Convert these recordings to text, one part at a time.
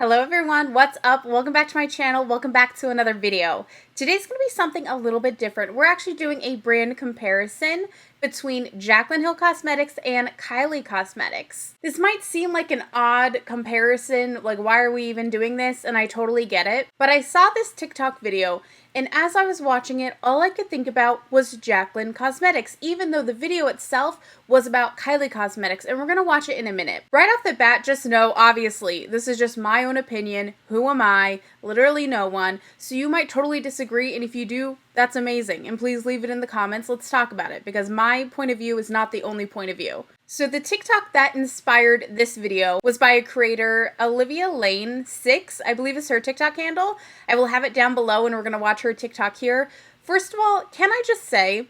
Hello everyone, what's up? Welcome back to my channel. Welcome back to another video. Today's going to be something a little bit different. We're actually doing a brand comparison between Jaclyn Cosmetics and Kylie Cosmetics. This might seem like an odd comparison, like why are we even doing this? And I totally get it. But I saw this TikTok video and as I was watching it, all I could think about was Jaclyn Cosmetics, even though the video itself was about Kylie Cosmetics, and we're going to watch it in a minute. Right off the bat, just know, obviously, this is just my own opinion. Who am I? Literally no one. So you might totally disagree, and if you do, that's amazing. And please leave it in the comments. Let's talk about it, because my point of view is not the only point of view. So the TikTok that inspired this video was by a creator, Olivia Lane 6, I believe is her TikTok handle. I will have it down below and we're going to watch her TikTok here. First of all, can I just say,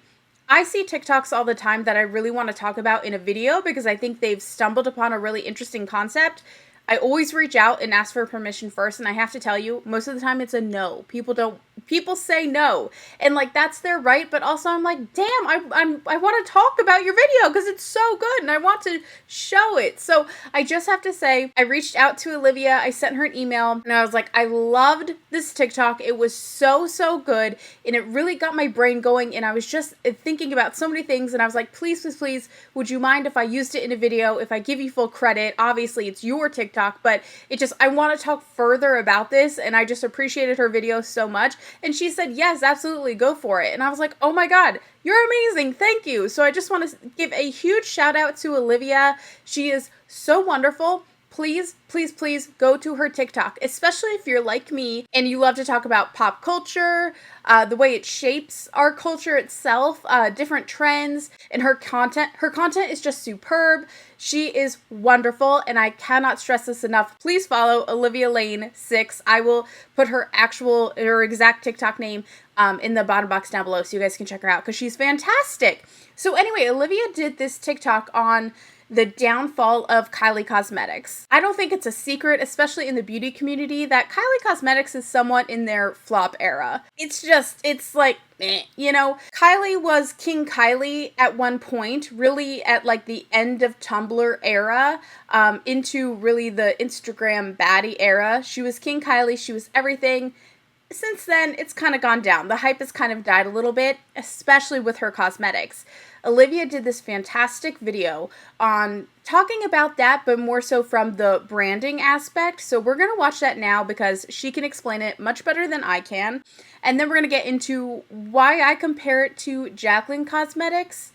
I see TikToks all the time that I really want to talk about in a video because I think they've stumbled upon a really interesting concept. I always reach out and ask for permission first, and I have to tell you, most of the time it's a no. People say no, and like that's their right, but also I'm like, damn, I want to talk about your video because it's so good and I want to show it. So I just have to say, I reached out to Olivia, I sent her an email, and I was like, I loved this TikTok. It was so good, and it really got my brain going, and I was just thinking about so many things, and I was like, please, would you mind if I used it in a video, if I give you full credit? Obviously, it's your TikTok, but I want to talk further about this, and I just appreciated her video so much. And she said, yes, absolutely, go for it. And I was like, oh my God, you're amazing. Thank you. So I just want to give a huge shout out to Olivia. She is so wonderful. Please go to her TikTok, especially if you're like me and you love to talk about pop culture, the way it shapes our culture itself, different trends, and her content. Her content is just superb. She is wonderful, and I cannot stress this enough. Please follow Olivia Lane 6. I will put her exact TikTok name in the bottom box down below so you guys can check her out because she's fantastic. So anyway, Olivia did this TikTok on the downfall of Kylie Cosmetics. I don't think it's a secret, especially in the beauty community, that Kylie Cosmetics is somewhat in their flop era. It's like, you know, Kylie was King Kylie at one point, really at like the end of Tumblr era, into really the Instagram baddie era. She was King Kylie, she was everything. Since then, it's kind of gone down. The hype has kind of died a little bit, especially with her cosmetics. Olivia did this fantastic video on talking about that, but more so from the branding aspect. So we're going to watch that now because she can explain it much better than I can. And then we're going to get into why I compare it to Jaclyn Cosmetics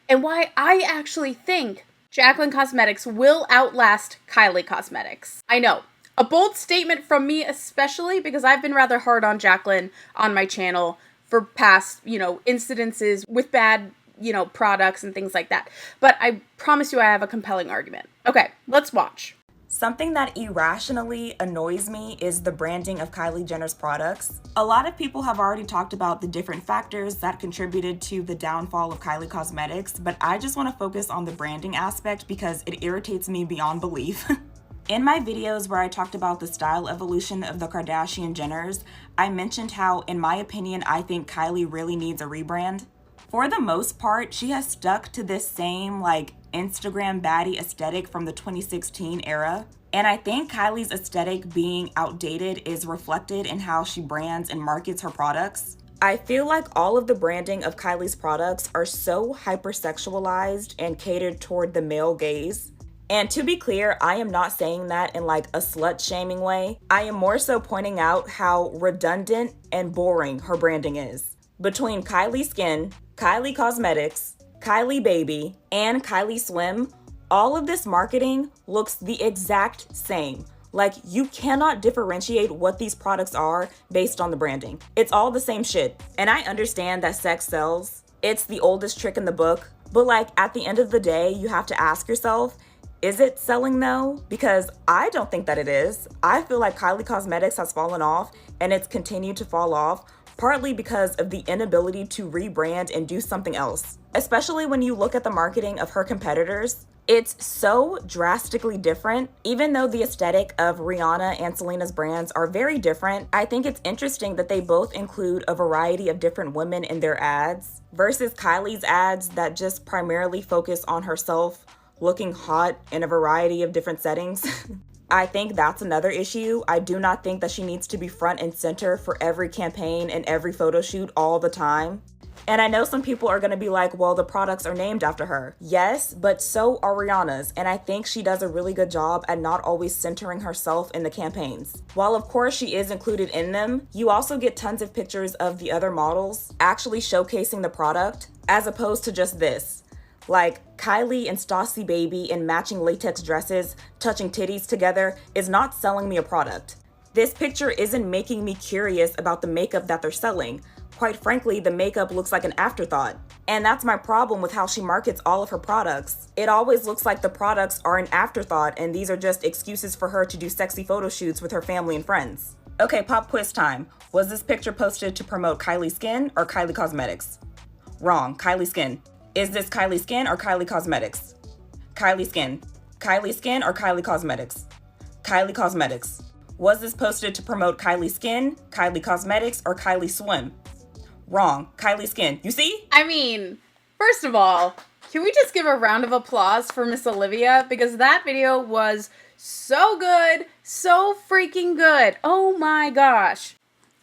and why I actually think Jaclyn Cosmetics will outlast Kylie Cosmetics. I know. A bold statement from me, especially because I've been rather hard on Jaclyn on my channel for past, incidences with bad, products and things like that. But I promise you I have a compelling argument. Okay, let's watch. Something that irrationally annoys me is the branding of Kylie Jenner's products. A lot of people have already talked about the different factors that contributed to the downfall of Kylie Cosmetics, but I just want to focus on the branding aspect because it irritates me beyond belief. In my videos where I talked about the style evolution of the Kardashian Jenners, I mentioned how, in my opinion, I think Kylie really needs a rebrand. For the most part, she has stuck to this same, Instagram baddie aesthetic from the 2016 era. And I think Kylie's aesthetic being outdated is reflected in how she brands and markets her products. I feel like all of the branding of Kylie's products are so hypersexualized and catered toward the male gaze. And to be clear, I am not saying that in a slut-shaming way. I am more so pointing out how redundant and boring her branding is. Between Kylie Skin, Kylie Cosmetics, Kylie Baby, and Kylie Swim, all of this marketing looks the exact same. You cannot differentiate what these products are based on the branding. It's all the same shit. And I understand that sex sells. It's the oldest trick in the book. But at the end of the day, you have to ask yourself, is it selling though? Because I don't think that it is. I feel like Kylie Cosmetics has fallen off and it's continued to fall off, partly because of the inability to rebrand and do something else. Especially when you look at the marketing of her competitors. It's so drastically different. Even though the aesthetic of Rihanna and Selena's brands are very different, I think it's interesting that they both include a variety of different women in their ads versus Kylie's ads that just primarily focus on herself looking hot in a variety of different settings. I think that's another issue. I do not think that she needs to be front and center for every campaign and every photo shoot all the time. And I know some people are going to be like, well, the products are named after her. Yes, but so are Rihanna's, and I think she does a really good job at not always centering herself in the campaigns. While of course she is included in them, you also get tons of pictures of the other models actually showcasing the product, as opposed to just this. Like, Kylie and Stassi Baby in matching latex dresses, touching titties together, is not selling me a product. This picture isn't making me curious about the makeup that they're selling. Quite frankly, the makeup looks like an afterthought. And that's my problem with how she markets all of her products. It always looks like the products are an afterthought and these are just excuses for her to do sexy photo shoots with her family and friends. Okay, pop quiz time. Was this picture posted to promote Kylie Skin or Kylie Cosmetics? Wrong, Kylie Skin. Is this Kylie Skin or Kylie Cosmetics? Kylie Skin. Kylie Skin or Kylie Cosmetics? Kylie Cosmetics. Was this posted to promote Kylie Skin, Kylie Cosmetics, or Kylie Swim? Wrong. Kylie Skin. You see? I mean, first of all, can we just give a round of applause for Miss Olivia? Because that video was so good, so freaking good. Oh my gosh.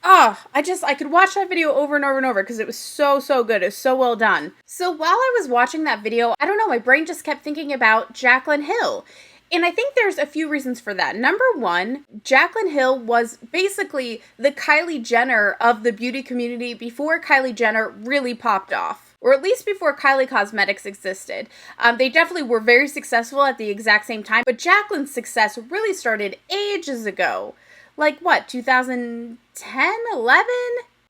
I could watch that video over and over and over because it was so good. It was so well done. So while I was watching that video, I don't know, my brain just kept thinking about Jaclyn Hill. And I think there's a few reasons for that. Number one, Jaclyn Hill was basically the Kylie Jenner of the beauty community before Kylie Jenner really popped off. Or at least before Kylie Cosmetics existed. They definitely were very successful at the exact same time, but Jaclyn's success really started ages ago. Like what, 2010, 11?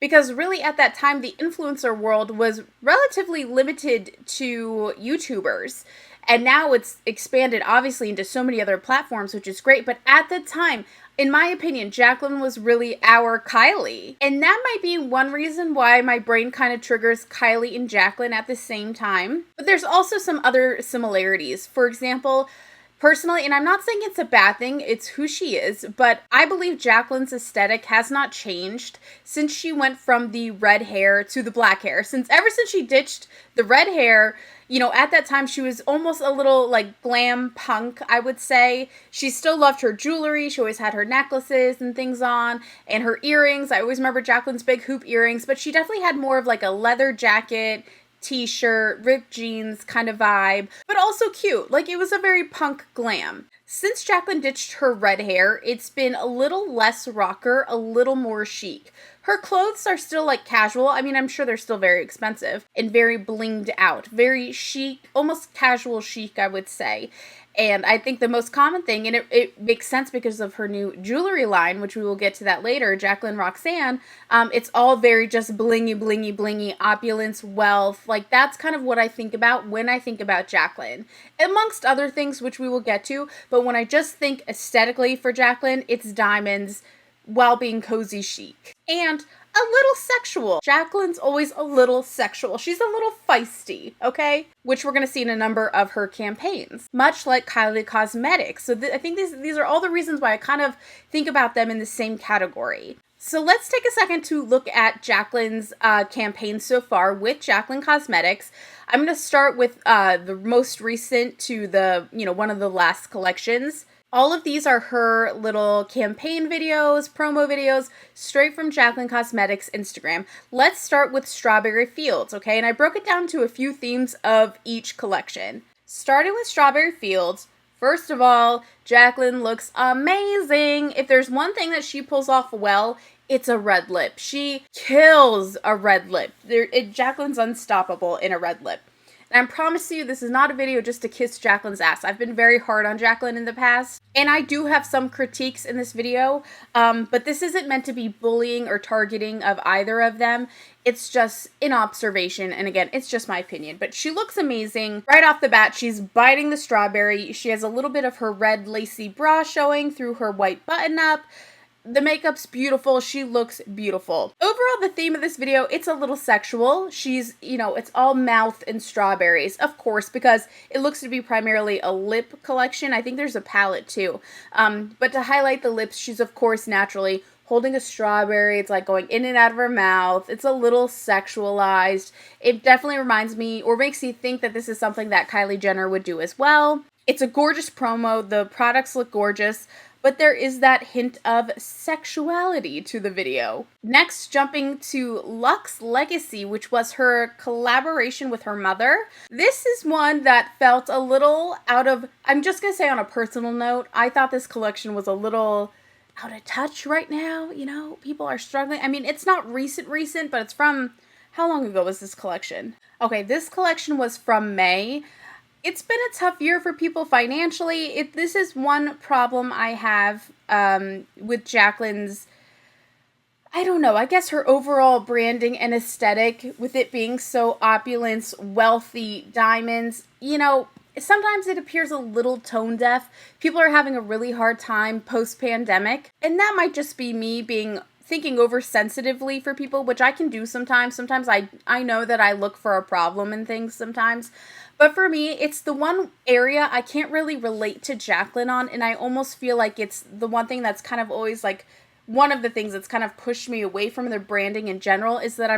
Because really at that time, the influencer world was relatively limited to YouTubers. And now it's expanded obviously into so many other platforms, which is great. But at the time, in my opinion, Jaclyn was really our Kylie. And that might be one reason why my brain kind of triggers Kylie and Jaclyn at the same time. But there's also some other similarities. For example, personally, and I'm not saying it's a bad thing, it's who she is, but I believe Jaclyn's aesthetic has not changed since she went from the red hair to the black hair. Ever since she ditched the red hair, you know, at that time she was almost a little like glam punk, I would say. She still loved her jewelry. She always had her necklaces and things on, and her earrings. I always remember Jaclyn's big hoop earrings, but she definitely had more of like a leather jacket, t-shirt, ripped jeans kind of vibe, but also cute. Like, it was a very punk glam. Since Jaclyn ditched her red hair, it's been a little less rocker, a little more chic. Her clothes are still like casual. I mean, I'm sure they're still very expensive and very blinged out, very chic, almost casual chic, I would say. And I think the most common thing, and it makes sense because of her new jewelry line, which we will get to that later, Jaclyn Roxanne, it's all very just blingy, blingy, blingy, opulence, wealth. Like, that's kind of what I think about when I think about Jaclyn. Amongst other things, which we will get to, but when I just think aesthetically for Jaclyn, it's diamonds while being cozy chic. And a little sexual. Jaclyn's always a little sexual. She's a little feisty, okay? Which we're going to see in a number of her campaigns. Much like Kylie Cosmetics. So I think these are all the reasons why I kind of think about them in the same category. So let's take a second to look at Jaclyn's campaign so far with Jaclyn Cosmetics. I'm going to start with the most recent to the, one of the last collections. All of these are her little campaign videos, promo videos, straight from Jaclyn Cosmetics Instagram. Let's start with Strawberry Fields, okay? And I broke it down to a few themes of each collection. Starting with Strawberry Fields, first of all, Jaclyn looks amazing. If there's one thing that she pulls off well, it's a red lip. She kills a red lip. Jaclyn's unstoppable in a red lip. And I promise you, this is not a video just to kiss Jaclyn's ass. I've been very hard on Jaclyn in the past, and I do have some critiques in this video, but this isn't meant to be bullying or targeting of either of them. It's just an observation, and again, it's just my opinion. But she looks amazing. Right off the bat, she's biting the strawberry. She has a little bit of her red lacy bra showing through her white button-up. The makeup's beautiful. She looks beautiful. Overall, the theme of this video, it's a little sexual. She's, it's all mouth and strawberries, of course, because it looks to be primarily a lip collection. I think there's a palette too. But to highlight the lips, she's, of course, naturally holding a strawberry. It's like going in and out of her mouth. It's a little sexualized. It definitely reminds me or makes you think that this is something that Kylie Jenner would do as well. It's a gorgeous promo. The products look gorgeous, but there is that hint of sexuality to the video. Next, jumping to Luxe Legacy, which was her collaboration with her mother. This is one that felt a little out of, I'm just gonna say on a personal note, I thought this collection was a little out of touch right now. You know, people are struggling. I mean, it's not recent, but it's from, how long ago was this collection? Okay, this collection was from May. It's been a tough year for people financially. This is one problem I have with Jaclyn's, I don't know, I guess her overall branding and aesthetic, with it being so opulence, wealthy, diamonds. You know, sometimes it appears a little tone deaf. People are having a really hard time post-pandemic, and that might just be me thinking oversensitively for people, which I can do sometimes. Sometimes I know that I look for a problem in things sometimes. But for me, it's the one area I can't really relate to Jaclyn on, and I almost feel like it's the one thing that's kind of always like one of the things that's kind of pushed me away from their branding in general, is that I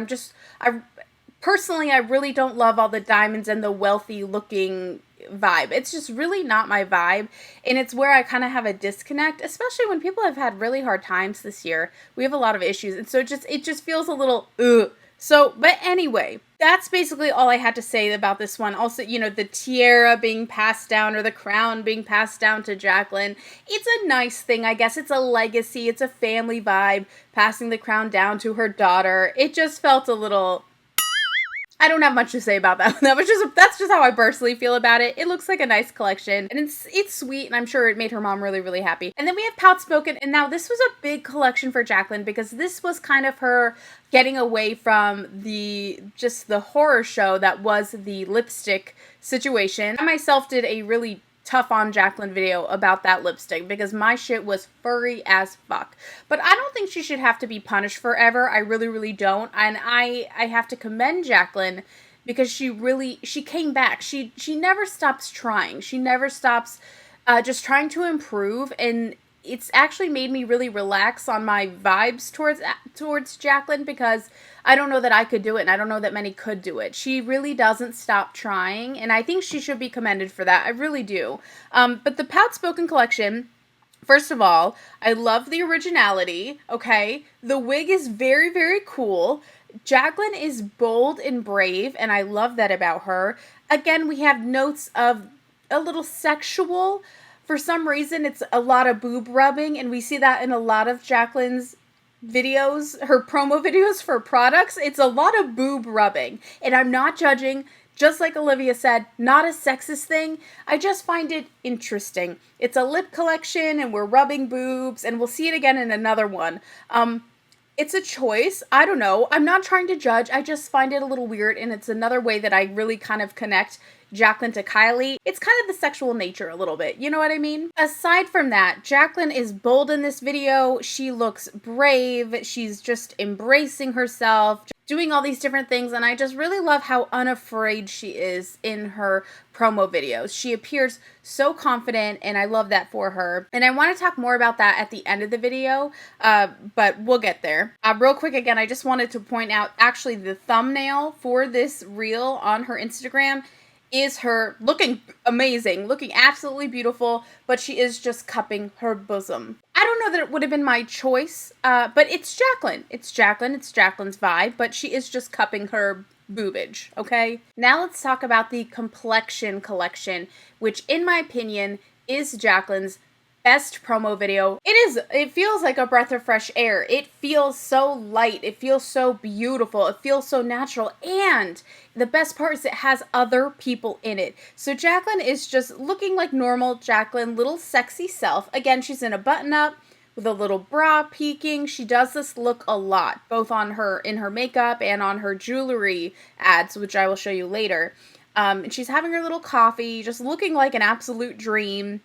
really don't love all the diamonds and the wealthy looking vibe. It's just really not my vibe, and it's where I kind of have a disconnect, especially when people have had really hard times this year. We have a lot of issues, and so it just feels a little ugh. So, but anyway, that's basically all I had to say about this one. Also, you know, the tiara being passed down, or the crown being passed down to Jaclyn. It's a nice thing, I guess. It's a legacy. It's a family vibe, passing the crown down to her daughter. It just felt a little, I don't have much to say about that. That's just how I personally feel about it. It looks like a nice collection, and it's sweet, and I'm sure it made her mom really, really happy. And then we have Pout-Spoken, and now this was a big collection for Jaclyn, because this was kind of her getting away from the horror show that was the lipstick situation. I myself did a really tough on Jaclyn video about that lipstick, because my shit was furry as fuck. But I don't think she should have to be punished forever. I really, really don't. And I have to commend Jaclyn, because she came back. She never stops trying. She never stops just trying to improve, and it's actually made me really relax on my vibes towards Jaclyn, because I don't know that I could do it, and I don't know that many could do it. She really doesn't stop trying, and I think she should be commended for that. I really do. But the Pout-Spoken collection, first of all, I love the originality, okay? The wig is very, very cool. Jaclyn is bold and brave, and I love that about her. Again, we have notes of a little sexual. For some reason, it's a lot of boob rubbing, and we see that in a lot of Jaclyn's videos, her promo videos for products. It's a lot of boob rubbing, and I'm not judging. Just like Olivia said, not a sexist thing. I just find it interesting. It's a lip collection, and we're rubbing boobs, and we'll see it again in another one. It's a choice. I don't know. I'm not trying to judge. I just find it a little weird, and it's another way that I really kind of connect Jaclyn to Kylie. It's kind of the sexual nature a little bit, you know what I mean? Aside from that, Jaclyn is bold in this video. She looks brave. She's just embracing herself, doing all these different things, and I just really love how unafraid she is in her promo videos. She appears so confident, and I love that for her. And I want to talk more about that at the end of the video, but we'll get there. Real quick, again, I just wanted to point out, actually, the thumbnail for this reel on her Instagram is her looking amazing, looking absolutely beautiful, but she is just cupping her bosom. I don't know that it would have been my choice, but it's Jaclyn. It's Jaclyn's vibe, but she is just cupping her boobage, okay? Now let's talk about the Complexion collection, which in my opinion is Jaclyn's best promo video. It feels like a breath of fresh air. It feels so light. It feels so beautiful. It feels so natural. And the best part is it has other people in it. So Jaclyn is just looking like normal Jaclyn, little sexy self. Again, she's in a button-up with a little bra peeking. She does this look a lot, both in her makeup and on her jewelry ads, which I will show you later. And she's having her little coffee, just looking like an absolute dream.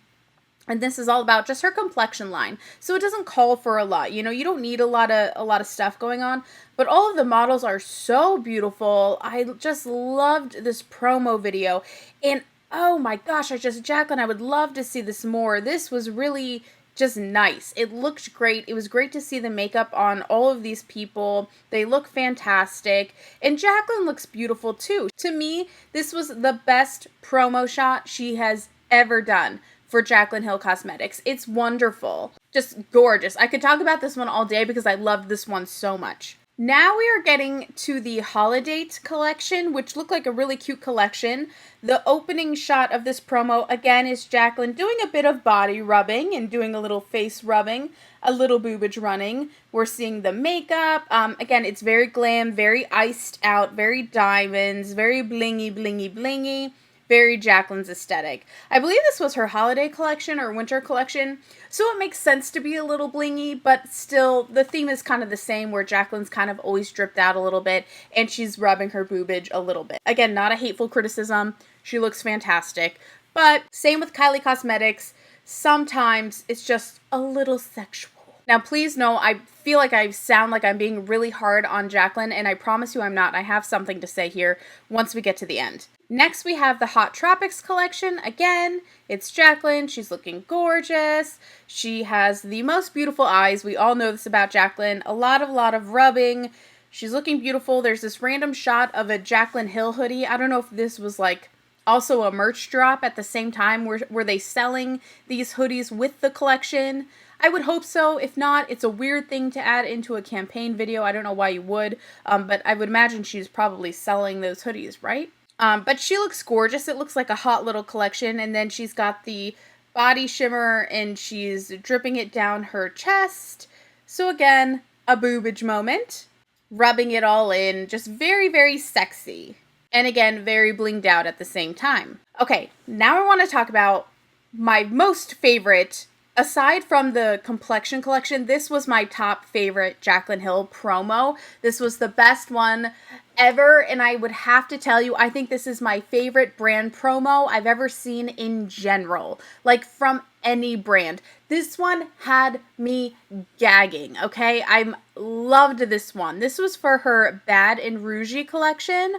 And this is all about just her complexion line. So it doesn't call for a lot. You know, you don't need a lot of stuff going on. But all of the models are so beautiful. I just loved this promo video. And oh my gosh, Jaclyn, I would love to see this more. This was really just nice. It looked great. It was great to see the makeup on all of these people. They look fantastic. And Jaclyn looks beautiful too. To me, this was the best promo shot she has ever done for Jaclyn Hill Cosmetics. It's wonderful. Just gorgeous. I could talk about this one all day because I loved this one so much. Now we are getting to the Holiday collection, which looked like a really cute collection. The opening shot of this promo, again, is Jaclyn doing a bit of body rubbing and doing a little face rubbing, a little boobage running. We're seeing the makeup. Again, it's very glam, very iced out, very diamonds, very blingy, blingy, blingy. Very Jaclyn's aesthetic. I believe this was her holiday collection or winter collection, so it makes sense to be a little blingy, but still, the theme is kind of the same, where Jaclyn's kind of always dripped out a little bit, and she's rubbing her boobage a little bit. Again, not a hateful criticism. She looks fantastic, but same with Kylie Cosmetics. Sometimes it's just a little sexual. Now, please know, I feel like I sound like I'm being really hard on Jaclyn, and I promise you I'm not. I have something to say here once we get to the end. Next, we have the Hot Tropics collection. Again, it's Jaclyn. She's looking gorgeous. She has the most beautiful eyes. We all know this about Jaclyn. A lot of rubbing. She's looking beautiful. There's this random shot of a Jaclyn Hill hoodie. I don't know if this was like also a merch drop at the same time. Were they selling these hoodies with the collection? I would hope so. If not, it's a weird thing to add into a campaign video. I don't know why you would, but I would imagine she's probably selling those hoodies, right? But she looks gorgeous. It looks like a hot little collection. And then she's got the body shimmer and she's dripping it down her chest. So again, a boobage moment. Rubbing it all in. Just very, very sexy. And again, very blinged out at the same time. Okay, now I want to talk about my most favorite. Aside from the complexion collection, this was my top favorite Jaclyn Hill promo. This was the best one ever, and I would have to tell you, I think this is my favorite brand promo I've ever seen in general. Like, from any brand. This one had me gagging, okay? I loved this one. This was for her Bad and Rougie collection.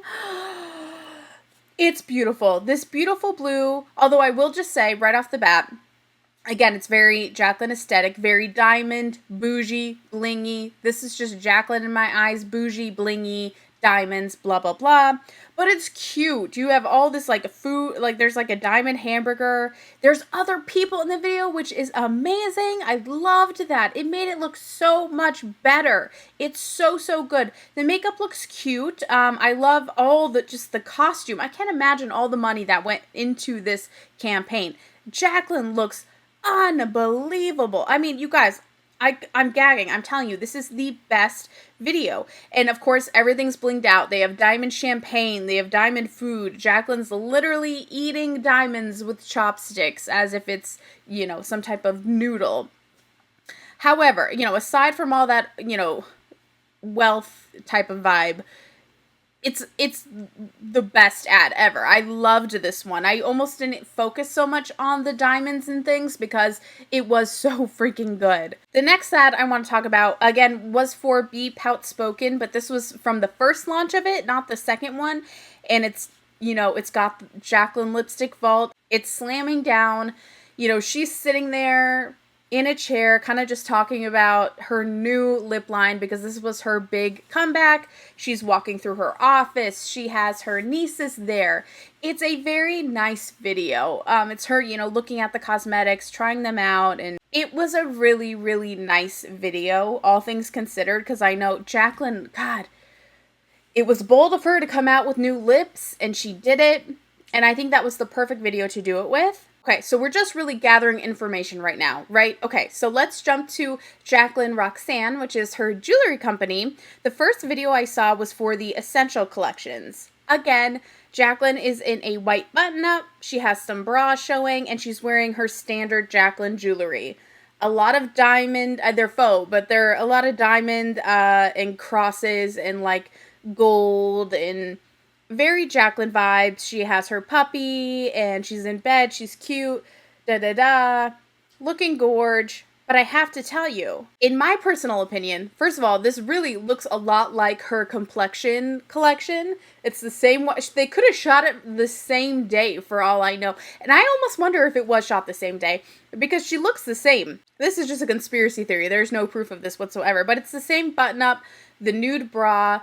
It's beautiful. This beautiful blue, although I will just say right off the bat, again, it's very Jaclyn aesthetic, very diamond, bougie, blingy. This is just Jaclyn in my eyes, bougie, blingy, diamonds, blah, blah, blah. But it's cute. You have all this, like, food, like, there's, like, a diamond hamburger. There's other people in the video, which is amazing. I loved that. It made it look so much better. It's so, so good. The makeup looks cute. I love all just the costume. I can't imagine all the money that went into this campaign. Jaclyn looks unbelievable. I mean, you guys, I'm gagging. I'm telling you, this is the best video. And of course, everything's blinged out. They have diamond champagne. They have diamond food. Jaclyn's literally eating diamonds with chopsticks as if it's, you know, some type of noodle. However, you know, aside from all that, you know, wealth type of vibe, it's the best ad ever. I loved this one. I almost didn't focus so much on the diamonds and things because it was so freaking good. The next ad I want to talk about, again, was for Be Outspoken, but this was from the first launch of it, not the second one. And it's, you know, it's got Jaclyn Lipstick Vault. It's slamming down. You know, she's sitting there in a chair, kind of just talking about her new lip line because this was her big comeback. She's walking through her office. She has her nieces there. It's a very nice video. It's her, you know, looking at the cosmetics, trying them out, and it was a really, really nice video, all things considered, because I know Jaclyn, God, it was bold of her to come out with new lips, and she did it, and I think that was the perfect video to do it with. Okay, so we're just really gathering information right now, right? Okay, so let's jump to Jaclyn Roxanne, which is her jewelry company. The first video I saw was for the Essential Collections. Again, Jaclyn is in a white button-up, she has some bra showing, and she's wearing her standard Jaclyn jewelry. A lot of diamond, they're faux, but they're a lot of diamond and crosses and like gold and very Jaclyn vibes. She has her puppy and she's in bed. She's cute. Looking gorge. But I have to tell you, in my personal opinion, first of all, this really looks a lot like her complexion collection. It's the same one. They could have shot it the same day for all I know. And I almost wonder if it was shot the same day because she looks the same. This is just a conspiracy theory. There's no proof of this whatsoever. But it's the same button up, the nude bra,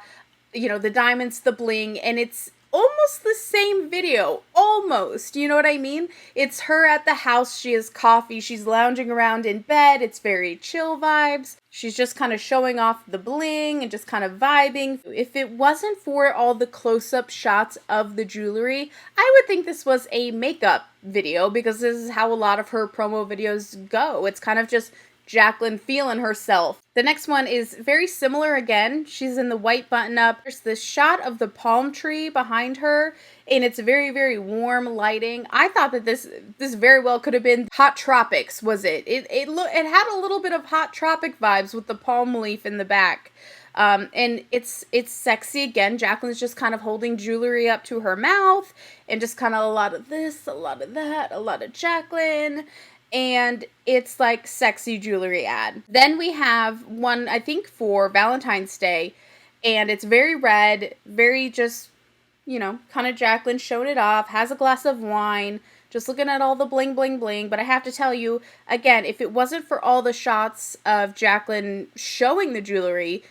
you know, the diamonds, the bling, and it's almost the same video. Almost. You know what I mean? It's her at the house. She has coffee. She's lounging around in bed. It's very chill vibes. She's just kind of showing off the bling and just kind of vibing. If it wasn't for all the close-up shots of the jewelry, I would think this was a makeup video, because this is how a lot of her promo videos go. It's kind of just Jaclyn feeling herself. The next one is very similar again. She's in the white button-up. There's this shot of the palm tree behind her, and it's very, very warm lighting. I thought that this very well could have been Hot Tropics, was it? It had a little bit of Hot Tropic vibes with the palm leaf in the back. And it's sexy again. Jaclyn's just kind of holding jewelry up to her mouth, and just kind of a lot of this, a lot of that, a lot of Jaclyn. And it's like sexy jewelry ad. Then we have one, I think, for Valentine's Day, and it's very red, very just, you know, kind of Jaclyn showing it off, has a glass of wine, just looking at all the bling, bling, bling. But I have to tell you, again, if it wasn't for all the shots of Jaclyn showing the jewelry,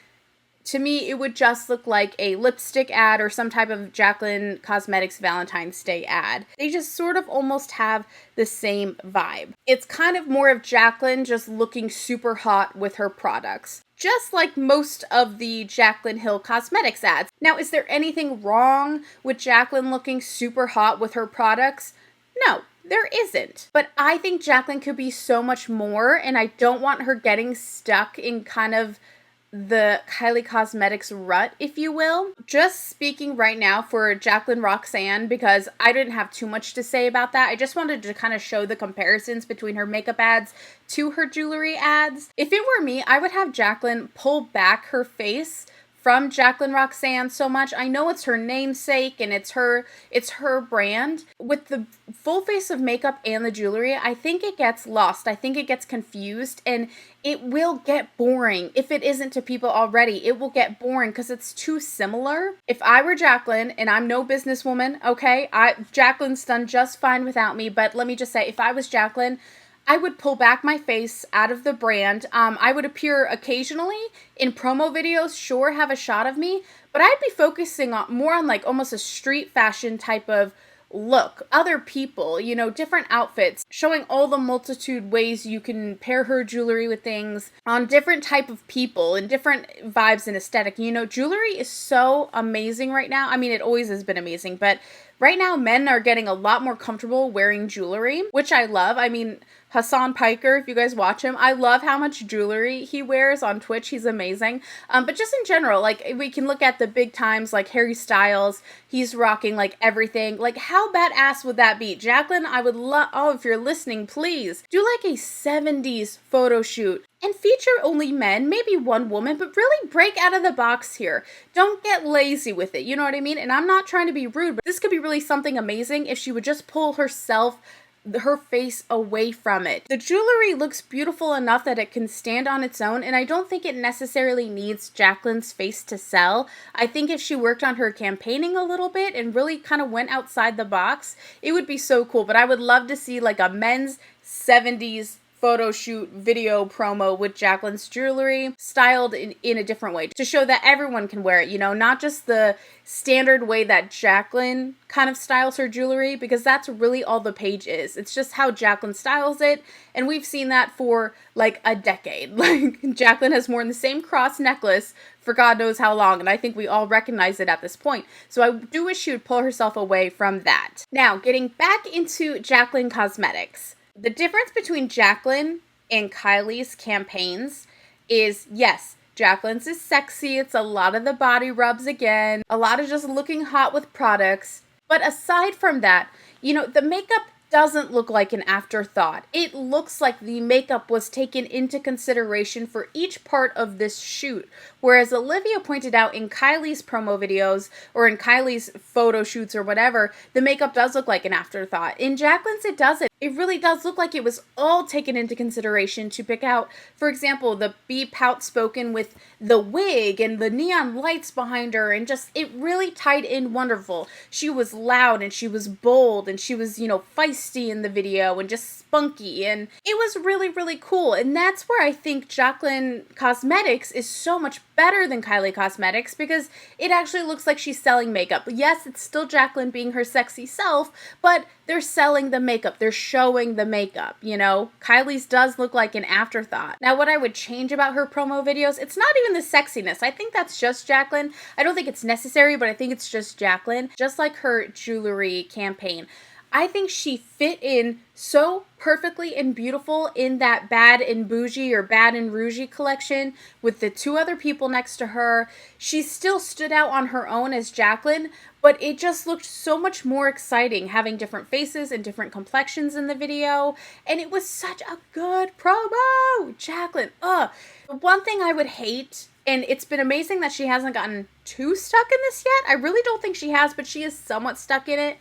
to me, it would just look like a lipstick ad or some type of Jaclyn Cosmetics Valentine's Day ad. They just sort of almost have the same vibe. It's kind of more of Jaclyn just looking super hot with her products, just like most of the Jaclyn Hill Cosmetics ads. Now, is there anything wrong with Jaclyn looking super hot with her products? No, there isn't. But I think Jaclyn could be so much more, and I don't want her getting stuck in kind of the Kylie Cosmetics rut, if you will. Just speaking right now for Jaclyn Roxanne, because I didn't have too much to say about that. I just wanted to kind of show the comparisons between her makeup ads to her jewelry ads. If it were me, I would have Jaclyn pull back her face from Jaclyn Roxanne so much. I know it's her namesake and it's her brand. With the full face of makeup and the jewelry, I think it gets lost. I think it gets confused, and it will get boring. If it isn't to people already, it will get boring because it's too similar. If I were Jaclyn, and I'm no businesswoman, okay, Jaclyn's done just fine without me, but let me just say, if I was Jaclyn, I would pull back my face out of the brand. I would appear occasionally in promo videos, sure, have a shot of me, but I'd be focusing on more on like almost a street fashion type of look. Other people, you know, different outfits, showing all the multitude ways you can pair her jewelry with things on different type of people and different vibes and aesthetic. You know, jewelry is so amazing right now. I mean, it always has been amazing, but right now men are getting a lot more comfortable wearing jewelry, which I love. I mean, Hassan Piker, if you guys watch him, I love how much jewelry he wears on Twitch. He's amazing. But just in general, like, we can look at the big times, like Harry Styles. He's rocking, like, everything. Like, how badass would that be? Jaclyn, I would love, oh, if you're listening, please, do, like, a 70s photo shoot and feature only men, maybe one woman, but really break out of the box here. Don't get lazy with it, you know what I mean? And I'm not trying to be rude, but this could be really something amazing if she would just pull her face away from it. The jewelry looks beautiful enough that it can stand on its own, and I don't think it necessarily needs Jaclyn's face to sell. I think if she worked on her campaigning a little bit and really kind of went outside the box, it would be so cool. But I would love to see like a men's 70s photo shoot video promo with Jaclyn's jewelry styled in a different way to show that everyone can wear it, you know, not just the standard way that Jaclyn kind of styles her jewelry, because that's really all the page is. It's just how Jaclyn styles it, and we've seen that for like a decade. Like, Jaclyn has worn the same cross necklace for God knows how long, and I think we all recognize it at this point. So I do wish she would pull herself away from that. Now, getting back into Jaclyn Cosmetics. The difference between Jaclyn and Kylie's campaigns is, yes, Jaclyn's is sexy. It's a lot of the body rubs again, a lot of just looking hot with products. But aside from that, you know, the makeup doesn't look like an afterthought. It looks like the makeup was taken into consideration for each part of this shoot. Whereas Olivia pointed out in Kylie's promo videos or in Kylie's photo shoots or whatever, the makeup does look like an afterthought. In Jaclyn's, it doesn't. It really does look like it was all taken into consideration to pick out, for example, the be pout spoken with the wig and the neon lights behind her, and just, it really tied in wonderful. She was loud and she was bold and she was, you know, feisty in the video and just spunky, and it was really, really cool. And that's where I think Jaclyn Cosmetics is so much better than Kylie Cosmetics, because it actually looks like she's selling makeup. Yes, it's still Jaclyn being her sexy self, but they're selling the makeup. They're showing the makeup, you know? Kylie's does look like an afterthought. Now, what I would change about her promo videos, it's not even the sexiness. I think that's just Jaclyn. I don't think it's necessary, but I think it's just Jaclyn. Just like her jewelry campaign. I think she fit in so perfectly and beautiful in that Bad and Bougie or Bad and Rougie collection with the two other people next to her. She still stood out on her own as Jaclyn, but it just looked so much more exciting having different faces and different complexions in the video. And it was such a good promo. Jaclyn, The one thing I would hate, and it's been amazing that she hasn't gotten too stuck in this yet. I really don't think she has, but she is somewhat stuck in it.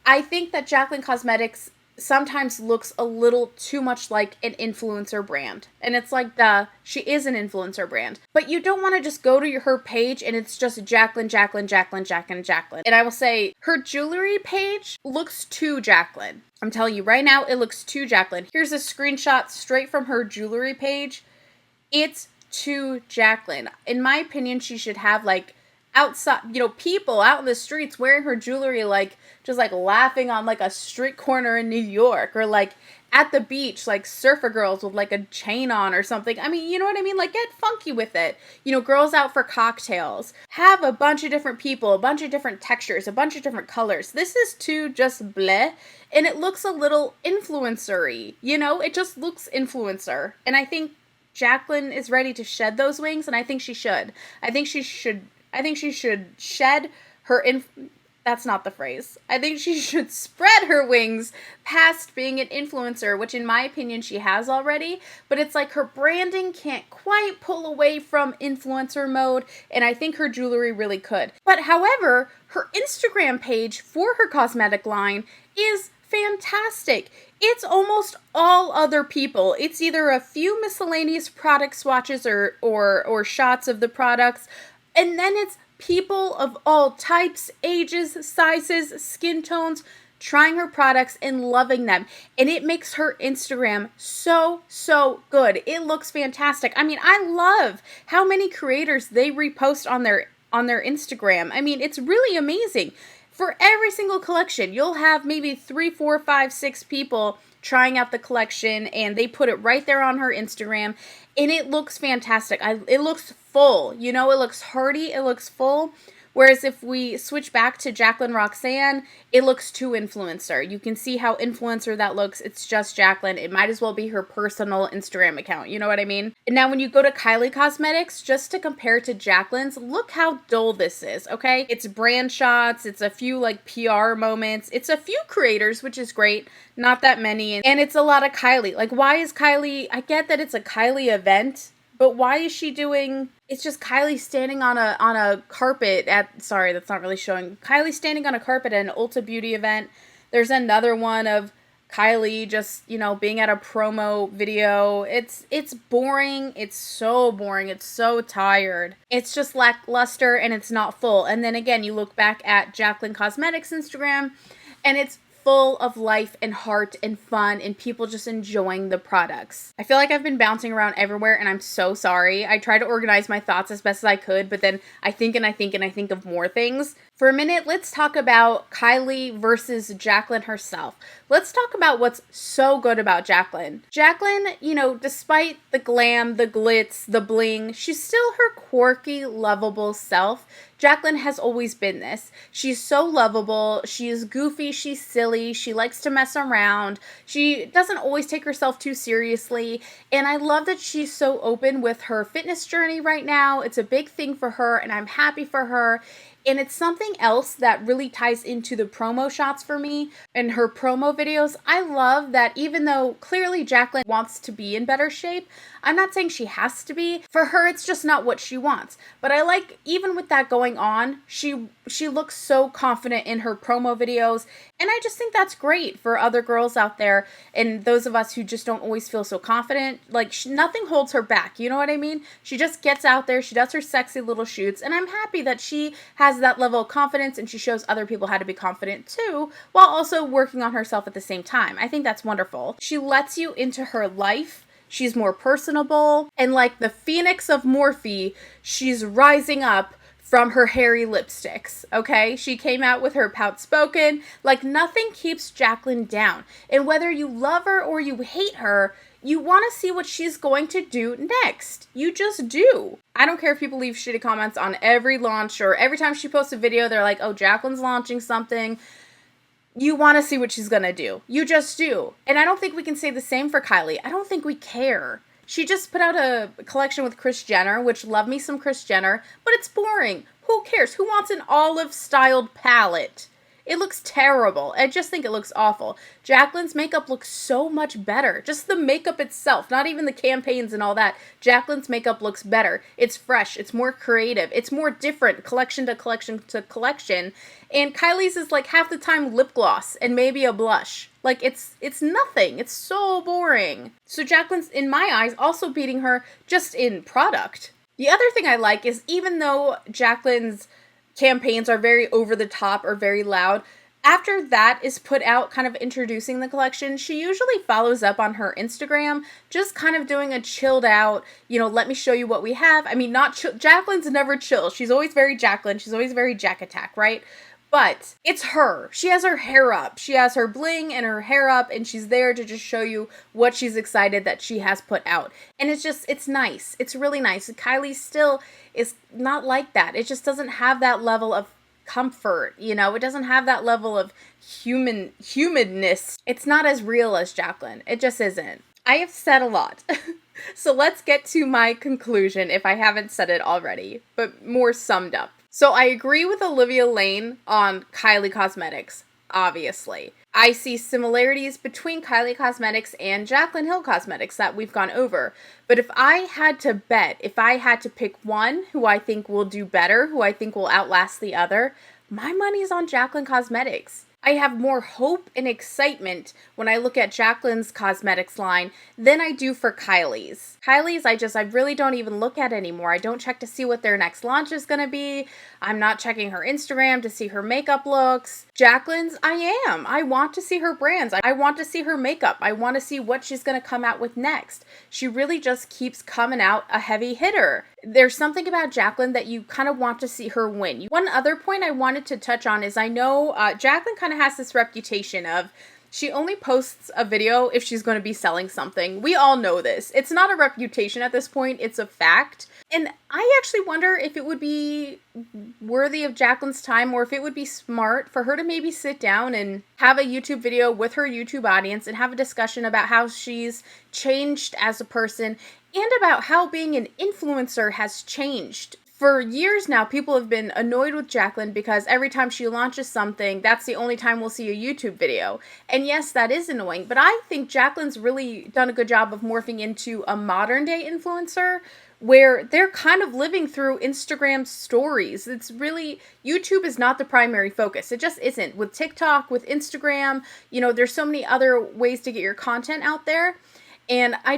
I think that Jaclyn Cosmetics sometimes looks a little too much like an influencer brand. And it's like, duh, she is an influencer brand. But you don't want to just go to her page and it's just Jaclyn, Jaclyn, Jaclyn, Jaclyn, Jaclyn. And I will say, her jewelry page looks too Jaclyn. I'm telling you right now, it looks too Jaclyn. Here's a screenshot straight from her jewelry page. It's too Jaclyn. In my opinion, she should have like outside, people out in the streets wearing her jewelry, like just like laughing on like a street corner in New York, or like at the beach, like surfer girls with like a chain on or something. I mean, you know what I mean? Like, get funky with it. Girls out for cocktails. Have a bunch of different people, a bunch of different textures, a bunch of different colors. This is too just bleh, and it looks a little influencer-y. It just looks influencer. And I think Jaclyn is ready to shed those wings, and I think she should. I think she should shed her that's not the phrase. I think she should spread her wings past being an influencer, which in my opinion she has already, but it's like her branding can't quite pull away from influencer mode, and I think her jewelry really could. But however, her Instagram page for her cosmetic line is fantastic. It's almost all other people. It's either a few miscellaneous product swatches or shots of the products, and then it's people of all types, ages, sizes, skin tones, trying her products and loving them. And it makes her Instagram so, so good. It looks fantastic. I mean, I love how many creators they repost on their Instagram. I mean, it's really amazing. For every single collection, you'll have maybe 3, 4, 5, 6 people trying out the collection, and they put it right there on her Instagram, and it looks fantastic. It looks full, it looks hearty, it looks full. Whereas if we switch back to Jaclyn Roxanne, it looks too influencer. You can see how influencer that looks. It's just Jaclyn. It might as well be her personal Instagram account. You know what I mean? And now when you go to Kylie Cosmetics, just to compare to Jaclyn's, look how dull this is, okay? It's brand shots. It's a few like PR moments. It's a few creators, which is great. Not that many. And it's a lot of Kylie. Like, why is Kylie... I get that it's a Kylie event, but why is she doing... It's just Kylie standing on a carpet at... Sorry, that's not really showing. Kylie standing on a carpet at an Ulta Beauty event. There's another one of Kylie just, being at a promo video. It's boring. It's so boring. It's so tired. It's just lackluster and it's not full. And then again, you look back at Jaclyn Cosmetics Instagram and it's full of life and heart and fun and people just enjoying the products. I feel like I've been bouncing around everywhere and I'm so sorry. I tried to organize my thoughts as best as I could, but then I think of more things. For a minute, let's talk about Kylie versus Jaclyn herself. Let's talk about what's so good about Jaclyn. Jaclyn, despite the glam, the glitz, the bling, she's still her quirky, lovable self. Jaclyn has always been this. She's so lovable. She is goofy. She's silly. She likes to mess around. She doesn't always take herself too seriously. And I love that she's so open with her fitness journey right now. It's a big thing for her, and I'm happy for her. And it's something else that really ties into the promo shots for me and her promo videos. I love that even though clearly Jaclyn wants to be in better shape, I'm not saying she has to be. For her, it's just not what she wants. But I like, even with that going on, she looks so confident in her promo videos. And I just think that's great for other girls out there and those of us who just don't always feel so confident. Like, nothing holds her back. You know what I mean? She just gets out there. She does her sexy little shoots. And I'm happy that she has has that level of confidence and she shows other people how to be confident too, while also working on herself at the same time. I think that's wonderful. She lets you into her life. She's more personable, and like the Phoenix of Morphe, she's rising up from her hairy lipsticks, okay? She came out with her Pout Spoken. Like, nothing keeps Jaclyn down. And whether you love her or you hate her, you want to see what she's going to do next. You just do. I don't care if people leave shitty comments on every launch or every time she posts a video, they're like, oh, Jaclyn's launching something. You want to see what she's going to do. You just do. And I don't think we can say the same for Kylie. I don't think we care. She just put out a collection with Kris Jenner, which love me some Kris Jenner, but it's boring. Who cares? Who wants an olive-styled palette? It looks terrible. I just think it looks awful. Jaclyn's makeup looks so much better. Just the makeup itself, not even the campaigns and all that. Jaclyn's makeup looks better. It's fresh. It's more creative. It's more different, collection to collection to collection. And Kylie's is like half the time lip gloss and maybe a blush. Like, it's nothing. It's so boring. So Jaclyn's, in my eyes, also beating her just in product. The other thing I like is even though Jaclyn's campaigns are very over the top or very loud, after that is put out, kind of introducing the collection, she usually follows up on her Instagram, just kind of doing a chilled out, let me show you what we have. I mean, not chill. Jaclyn's never chill. She's always very Jaclyn. She's always very Jack Attack, right? But it's her. She has her hair up. She has her bling and her hair up, and she's there to just show you what she's excited that she has put out. And it's nice. It's really nice. Kylie still is not like that. It just doesn't have that level of comfort, It doesn't have that level of humanness. It's not as real as Jaclyn. It just isn't. I have said a lot. So let's get to my conclusion if I haven't said it already, but more summed up. So I agree with Olivia Lane on Kylie Cosmetics, obviously. I see similarities between Kylie Cosmetics and Jaclyn Hill Cosmetics that we've gone over. But if I had to bet, if I had to pick one who I think will do better, who I think will outlast the other, my money's on Jaclyn Cosmetics. I have more hope and excitement when I look at Jaclyn's cosmetics line than I do for Kylie's. Kylie's, I really don't even look at anymore. I don't check to see what their next launch is going to be. I'm not checking her Instagram to see her makeup looks. Jaclyn's, I am. I want to see her brands. I want to see her makeup. I want to see what she's going to come out with next. She really just keeps coming out a heavy hitter. There's something about Jaclyn that you kind of want to see her win. One other point I wanted to touch on is I know Jaclyn kind of has this reputation of she only posts a video if she's going to be selling something. We all know this. It's not a reputation at this point. It's a fact. And I actually wonder if it would be worthy of Jaclyn's time or if it would be smart for her to maybe sit down and have a YouTube video with her YouTube audience and have a discussion about how she's changed as a person and about how being an influencer has changed. For years now, people have been annoyed with Jaclyn because every time she launches something, that's the only time we'll see a YouTube video. And yes, that is annoying, but I think Jaclyn's really done a good job of morphing into a modern day influencer where they're kind of living through Instagram stories. It's really, YouTube is not the primary focus. It just isn't. With TikTok, with Instagram, there's so many other ways to get your content out there. And I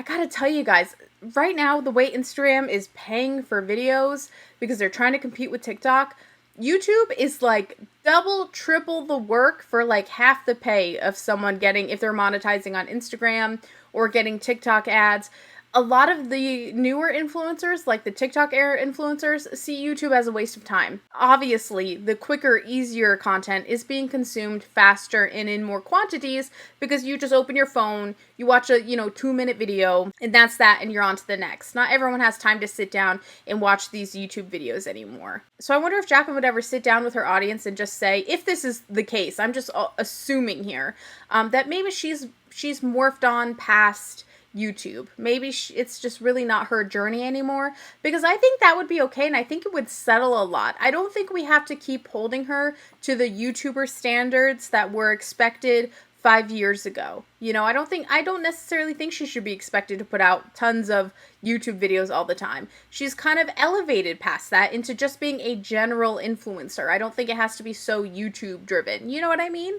gotta tell you guys, right now, the way Instagram is paying for videos because they're trying to compete with TikTok, YouTube is like double, triple the work for like half the pay of someone getting, if they're monetizing on Instagram or getting TikTok ads. A lot of the newer influencers, like the TikTok era influencers, see YouTube as a waste of time. Obviously, the quicker, easier content is being consumed faster and in more quantities because you just open your phone, you watch a 2-minute video, and that's that, and you're on to the next. Not everyone has time to sit down and watch these YouTube videos anymore. So I wonder if Jaclyn would ever sit down with her audience and just say, if this is the case, I'm just assuming here, that maybe she's morphed on past YouTube. Maybe it's just really not her journey anymore, because I think that would be okay, and I think it would settle a lot. I don't think we have to keep holding her to the YouTuber standards that were expected 5 years ago. I don't necessarily think she should be expected to put out tons of YouTube videos all the time. She's kind of elevated past that into just being a general influencer. I don't think it has to be so YouTube driven. You know what I mean?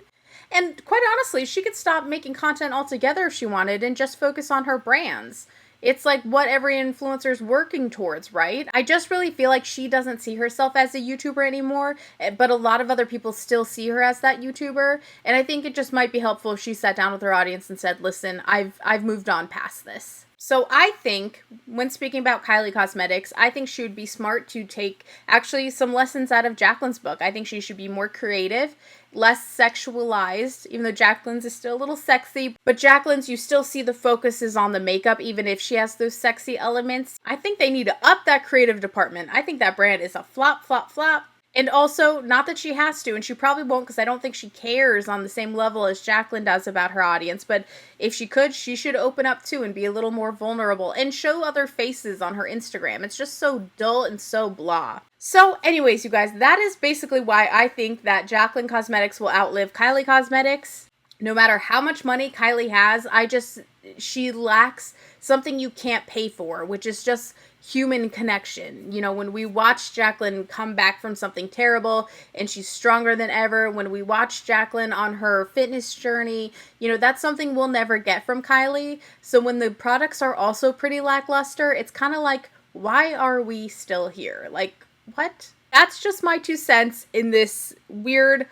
And quite honestly, she could stop making content altogether if she wanted and just focus on her brands. It's like what every influencer's working towards, right? I just really feel like she doesn't see herself as a YouTuber anymore, but a lot of other people still see her as that YouTuber. And I think it just might be helpful if she sat down with her audience and said, listen, I've moved on past this. So I think, when speaking about Kylie Cosmetics, I think she would be smart to take actually some lessons out of Jaclyn's book. I think she should be more creative, less sexualized, even though Jaclyn's is still a little sexy. But Jaclyn's, you still see the focus is on the makeup, even if she has those sexy elements. I think they need to up that creative department. I think that brand is a flop, flop, flop. And also, not that she has to, and she probably won't because I don't think she cares on the same level as Jaclyn does about her audience, but if she could, she should open up too and be a little more vulnerable and show other faces on her Instagram. It's just so dull and so blah. So anyways, you guys, that is basically why I think that Jaclyn Cosmetics will outlive Kylie Cosmetics. No matter how much money Kylie has, she lacks something you can't pay for, which is just human connection. You know, when we watch Jaclyn come back from something terrible and she's stronger than ever, when we watch Jaclyn on her fitness journey, you know, that's something we'll never get from Kylie. So when the products are also pretty lackluster, it's kind of like, why are we still here? Like, what? That's just my 2 cents in this weird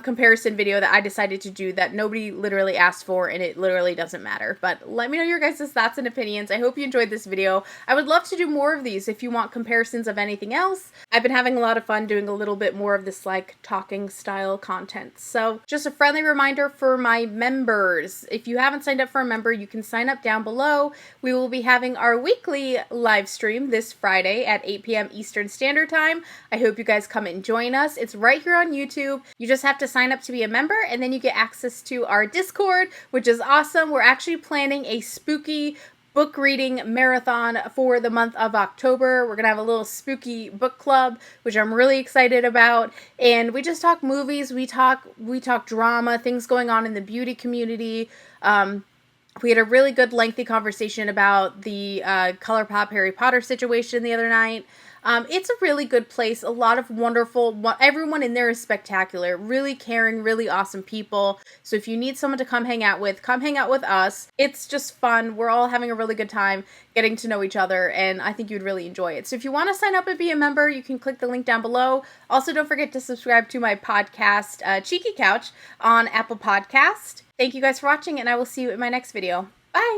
comparison video that I decided to do that nobody literally asked for, and it literally doesn't matter. But let me know your guys' thoughts and opinions. I hope you enjoyed this video. I would love to do more of these if you want comparisons of anything else. I've been having a lot of fun doing a little bit more of this like talking style content. So just a friendly reminder for my members. If you haven't signed up for a member, you can sign up down below. We will be having our weekly live stream this Friday at 8 p.m. Eastern Standard Time. I hope you guys come and join us. It's right here on YouTube. You just have to sign up to be a member, and then you get access to our Discord, which is awesome. We're actually planning a spooky book reading marathon for the month of October. We're gonna have a little spooky book club, which I'm really excited about, and we just talk movies, we talk drama, things going on in the beauty community. We had a really good lengthy conversation about the ColourPop Harry Potter situation the other night. It's a really good place. A lot of wonderful, everyone in there is spectacular. Really caring, really awesome people. So if you need someone to come hang out with us. It's just fun. We're all having a really good time getting to know each other, and I think you'd really enjoy it. So if you want to sign up and be a member, you can click the link down below. Also, don't forget to subscribe to my podcast, Cheeky Couch, on Apple Podcast. Thank you guys for watching, and I will see you in my next video. Bye!